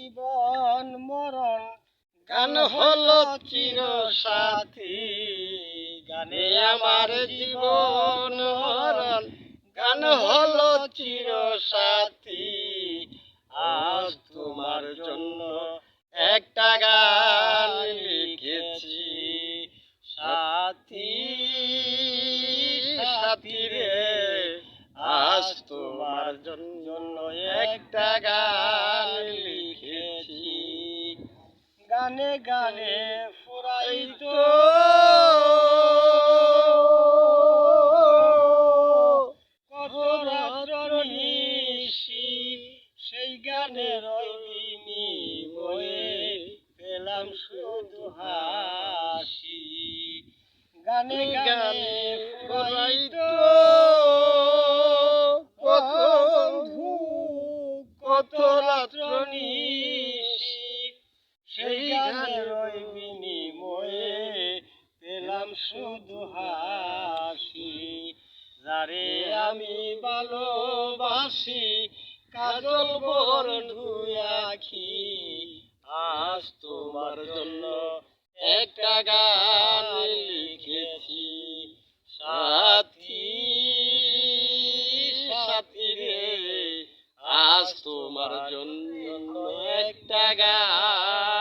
জীবন মরণ গান হলো চির সাথী, গানে আমার জীবন মরণ গান হলো চির সাথী। আজ তোমার জন্য একটা গান লিখেছি, সাথী সাথী রে, আজ তোমার জন্য একটা গান লিখেছি। গানে গানে ফুরাইতো কত রাত্রি, সেই গানের বিনিময়ে পেলাম শুধু হাসি। গানে গানে ফুরাইতো কত রাত্রি, সেই গানের বিনিময়ে পেলাম শুধু হাসি। যারে আমি ভালোবাসি কাজল বন্ধু আখি, আজ তোমার জন্য একটা গান লিখেছি, সাথী সাথী রে, আজ তোমার জন্য একটা গান